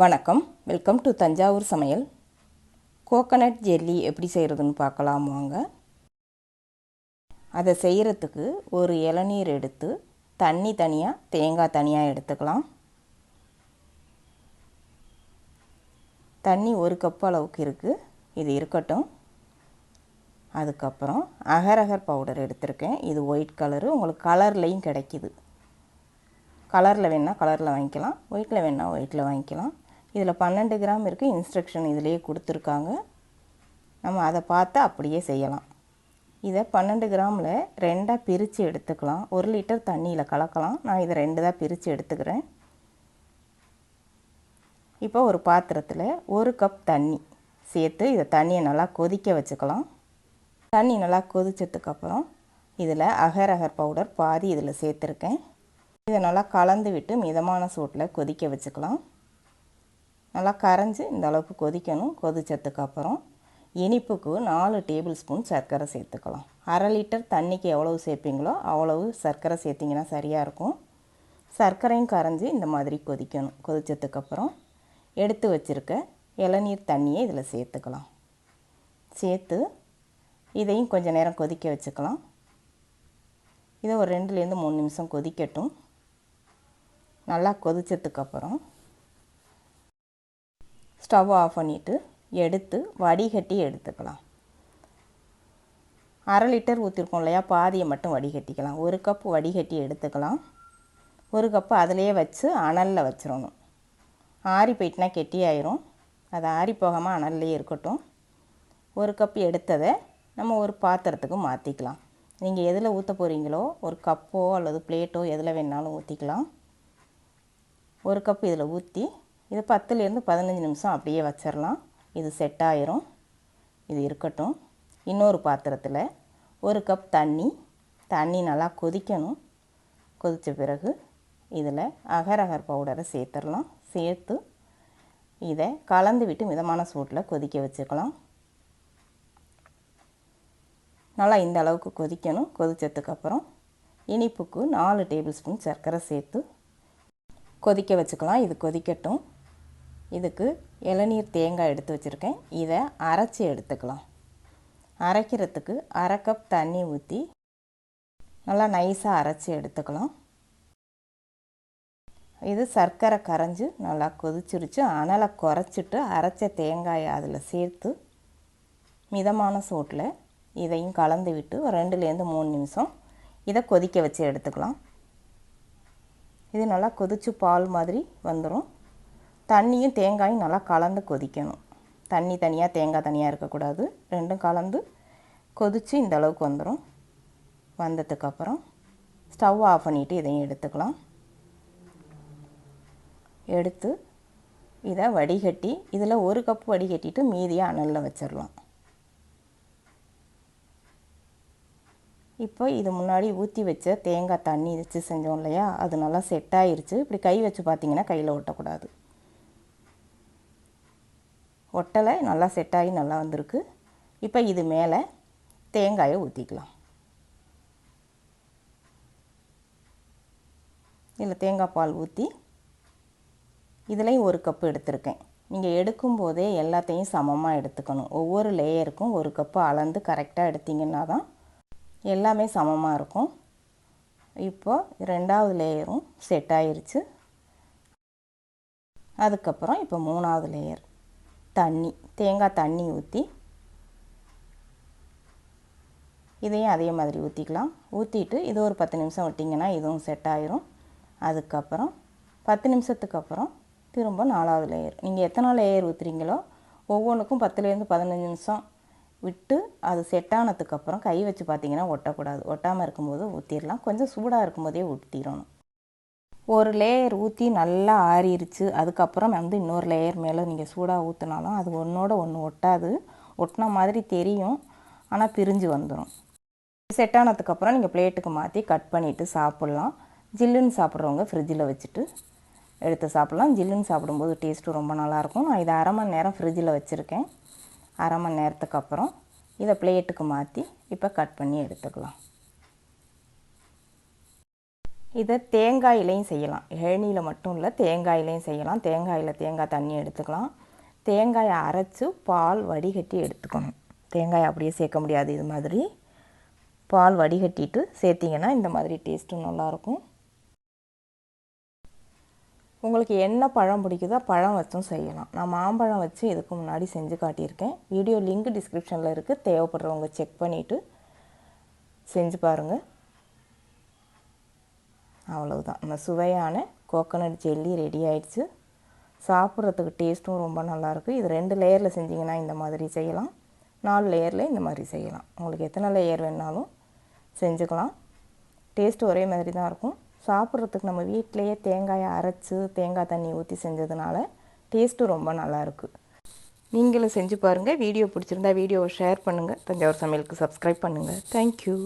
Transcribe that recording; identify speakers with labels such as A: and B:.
A: வணக்கம், welcome to Thanjavur சமையல். Coconut jelly எப்படி செய்கிறதுன்னு பார்க்கலாம் வாங்க. அதை செய்கிறதுக்கு ஒரு இளநீர் எடுத்து தண்ணி தனியாக தேங்காய் தனியாக எடுத்துக்கலாம். தண்ணி 1 கப் அளவுக்கு இருக்குது, இது இருக்கட்டும். அதுக்கப்புறம் அகர் பவுடர் எடுத்திருக்கேன். இது ஒயிட் கலரு, உங்களுக்கு கலர்லேயும் கிடைக்கிது. கலரில் வேணால் கலரில் வாங்கிக்கலாம், ஒயிட்டில் வேணால் ஒயிட்டில் வாங்கிக்கலாம். இதில் 12 கிராம் இருக்குது, இன்ஸ்ட்ரக்ஷன் இதிலேயே கொடுத்துருக்காங்க. நம்ம அதை பார்த்து அப்படியே செய்யலாம். இதை 12 கிராமில் 2ஆக பிரித்து எடுத்துக்கலாம். 1 லிட்டர் தண்ணியில் கலக்கலாம். நான் இதை 2 தான் பிரித்து எடுத்துக்கிறேன். இப்போ ஒரு பாத்திரத்தில் 1 கப் தண்ணி சேர்த்து இதை தண்ணியை நல்லா கொதிக்க வச்சுக்கலாம். தண்ணி நல்லா கொதிச்சதுக்கப்புறம் இதில் அகர் பவுடர் பாதி இதில் சேர்த்துருக்கேன். இதை நல்லா கலந்து விட்டு மிதமான சூட்டில் கொதிக்க வச்சுக்கலாம். நல்லா கரைஞ்சி இந்த அளவுக்கு கொதிக்கணும். கொதிச்சதுக்கப்புறம் இனிப்புக்கு 4 டேபிள் ஸ்பூன் சர்க்கரை சேர்த்துக்கலாம். 1/2 லிட்டர் தண்ணிக்கு எவ்வளவு சேர்ப்பீங்களோ அவ்வளவு சர்க்கரை சேர்த்திங்கன்னா சரியாக இருக்கும். சர்க்கரையும் கரைஞ்சி இந்த மாதிரி கொதிக்கணும். கொதிச்சதுக்கப்புறம் எடுத்து வச்சுருக்க இளநீர் தண்ணியை இதில் சேர்த்துக்கலாம். சேர்த்து இதையும் கொஞ்சம் நேரம் கொதிக்க வச்சுக்கலாம். இதை ஒரு 2லேருந்து 3 நிமிஷம் கொதிக்கட்டும். நல்லா கொதிச்சதுக்கப்புறம் ஸ்டவ் ஆஃப் பண்ணிவிட்டு எடுத்து வடிகட்டி எடுத்துக்கலாம். 1/2 லிட்டர் ஊற்றிருக்கோம் இல்லையா, பாதியை மட்டும் வடிகட்டிக்கலாம். 1 கப் வடிகட்டி எடுத்துக்கலாம். 1 கப்பு அதிலேயே வச்சு அனலில் வச்சிடணும். ஆறி போயிட்டுனா கெட்டியாயிரும். அது ஆறி போகாமல் அனல்லையே இருக்கட்டும். 1 கப் எடுத்ததை நம்ம ஒரு பாத்திரத்துக்கு மாற்றிக்கலாம். நீங்கள் எதில் ஊற்ற போகிறீங்களோ, ஒரு கப்போ அல்லது பிளேட்டோ எதில் வேணாலும் ஊற்றிக்கலாம். 1 கப் இதில் ஊற்றி இது 10லேருந்து 15 நிமிஷம் அப்படியே வச்சிடலாம். இது செட் ஆயிரும். இது இருக்கட்டும். இன்னொரு பாத்திரத்தில் 1 கப் தண்ணி நல்லா கொதிக்கணும். கொதித்த பிறகு இதில் அகர் பவுடரை சேர்த்துடலாம். சேர்த்து இதை கலந்து விட்டு மிதமான சூட்டில் கொதிக்க வச்சுக்கலாம். நல்லா இந்த அளவுக்கு கொதிக்கணும். கொதித்ததுக்கப்புறம் இனிப்புக்கு 4 டேபிள் ஸ்பூன் சர்க்கரை சேர்த்து கொதிக்க வச்சுக்கலாம். இது கொதிக்கட்டும். இதுக்கு இளநீர் தேங்காய் எடுத்து வச்சுருக்கேன். இதை அரைச்சி எடுத்துக்கலாம். அரைக்கிறதுக்கு 1/2 கப் தண்ணி ஊற்றி நல்லா நைஸாக அரைச்சி எடுத்துக்கலாம். இது சர்க்கரை கரைஞ்சி நல்லா கொதிச்சிருச்சு. அனலை குறைச்சிட்டு அரைச்ச தேங்காயை அதில் சேர்த்து மிதமான சூட்டில் இதையும் கலந்து விட்டு 2லேருந்து 3 நிமிஷம் இதை கொதிக்க வச்சு எடுத்துக்கலாம். இது நல்லா கொதித்து பால் மாதிரி வந்துடும். தண்ணியும் தேங்காயும் நல்லா கலந்து கொதிக்கணும். தண்ணி தனியாக தேங்காய் தனியாக இருக்கக்கூடாது. ரெண்டும் கலந்து கொதித்து இந்த அளவுக்கு வந்துடும். வந்ததுக்கப்புறம் ஸ்டவ் ஆஃப் பண்ணிவிட்டு இதையும் எடுத்துக்கலாம். எடுத்து இதை வடிகட்டி இதில் 1 கப் வடிகட்டிட்டு மீதியை அனலில் வச்சிடலாம். இப்போ இது முன்னாடி ஊற்றி வச்ச தேங்காய் தண்ணி வச்சு செஞ்சோம் இல்லையா, அது நல்லா செட் ஆகிருச்சு. இப்படி கை வச்சு பார்த்திங்கன்னா கையில் ஒட்டக்கூடாது. ஒட்டலை, நல்லா செட் ஆகி நல்லா வந்திருக்கு. இப்போ இது மேலே தேங்காயை ஊற்றிக்கலாம். இதில் தேங்காய் பால் ஊற்றி இதுலேயும் 1 கப்பு எடுத்திருக்கேன். நீங்கள் எடுக்கும்போதே எல்லாத்தையும் சமமாக எடுத்துக்கணும். ஒவ்வொரு லேயருக்கும் 1 கப்பு அளந்து கரெக்டாக எடுத்திங்கன்னா தான் எல்லாமே சமமாக இருக்கும். இப்போ 2வது லேயரும் செட் ஆயிருச்சு. அதுக்கப்புறம் இப்போ 3வது லேயர் தேங்காய் தண்ணி ஊற்றி இதையும் அதே மாதிரி ஊற்றிக்கலாம். ஊற்றிட்டு இது ஒரு 10 நிமிஷம் விட்டிங்கன்னா இதுவும் செட் ஆயிரும். அதுக்கப்புறம் 10 நிமிஷத்துக்கு அப்புறம் திரும்ப 4வது லேயர். நீங்கள் எத்தனை லேயர் ஊற்றுறீங்களோ ஒவ்வொன்றுக்கும் 10லேருந்து 15 நிமிஷம் விட்டு அது செட் ஆனதுக்கப்புறம் கை வச்சு பார்த்திங்கன்னா ஒட்டக்கூடாது. ஒட்டாமல் இருக்கும்போது ஊற்றிடலாம். கொஞ்சம் சூடாக இருக்கும்போதே ஊற்றிடணும். ஒரு லேயர் ஊற்றி நல்லா ஆறிடுச்சு. அதுக்கப்புறம் இன்னொரு லேயர் மேலே நீங்கள் சூடாக ஊற்றினாலும் அது ஒன்றோட ஒன்று ஒட்டாது. ஒட்டின மாதிரி தெரியும், ஆனால் பிரிஞ்சு வந்துடும். செட் ஆனதுக்கப்புறம் நீங்கள் பிளேட்டுக்கு மாற்றி கட் பண்ணிவிட்டு சாப்பிட்லாம். ஜில்லுன்னு சாப்பிட்றவங்க ஃப்ரிட்ஜில் வச்சுட்டு எடுத்து சாப்பிட்லாம். ஜில்லுன்னு சாப்பிடும்போது டேஸ்ட்டு ரொம்ப நல்லாயிருக்கும். நான் இதை 1/2 மணி நேரம் ஃப்ரிட்ஜில் வச்சுருக்கேன். 1/2 மணி நேரத்துக்கு அப்புறம் இதை பிளேட்டுக்கு மாற்றி இப்போ கட் பண்ணி எடுத்துக்கலாம். இதை தேங்காயிலையும் செய்யலாம். இளநீல மட்டும் இல்லை, தேங்காயிலையும் செய்யலாம். தேங்காயில் தேங்காய் தண்ணி எடுத்துக்கலாம். தேங்காயை அரைச்சி பால் வடிகட்டி எடுத்துக்கணும். தேங்காயை அப்படியே சேர்க்க முடியாது. இது மாதிரி பால் வடிகட்டிட்டு சேர்த்திங்கன்னா இந்த மாதிரி டேஸ்ட்டும் நல்லாயிருக்கும். உங்களுக்கு என்ன பழம் பிடிக்குதோ பழம் வச்சும் செய்யலாம். நான் மாம்பழம் வச்சு இதுக்கு முன்னாடி செஞ்சு காட்டியிருக்கேன். வீடியோ லிங்க் டிஸ்கிரிப்ஷனில் இருக்குது. தேவைப்படுறவங்க செக் பண்ணிவிட்டு செஞ்சு பாருங்கள். அவ்வளவுதான், நம்ம சுவையான கோகோனட் ஜெல்லி ரெடி ஆயிடுச்சு. சாப்பிட்றதுக்கு டேஸ்ட்டும் ரொம்ப நல்லாயிருக்கு. இது 2 லேயரில் செஞ்சிங்கன்னா இந்த மாதிரி செய்யலாம், 4 லேயரில் இந்த மாதிரி செய்யலாம். உங்களுக்கு எத்தனை லேயர் வேணாலும் செஞ்சுக்கலாம். டேஸ்ட்டு ஒரே மாதிரி தான் இருக்கும். சாப்பிட்றதுக்கு நம்ம வீட்டிலையே தேங்காயை அரைச்சி தேங்காய் தண்ணி ஊற்றி செஞ்சதுனால டேஸ்ட்டு ரொம்ப நல்லாயிருக்கு. நீங்களும் செஞ்சு பாருங்கள். வீடியோ பிடிச்சிருந்தா வீடியோவை ஷேர் பண்ணுங்கள். தஞ்சாவூர் சமையலுக்கு சப்ஸ்கிரைப் பண்ணுங்கள். தேங்க்யூ.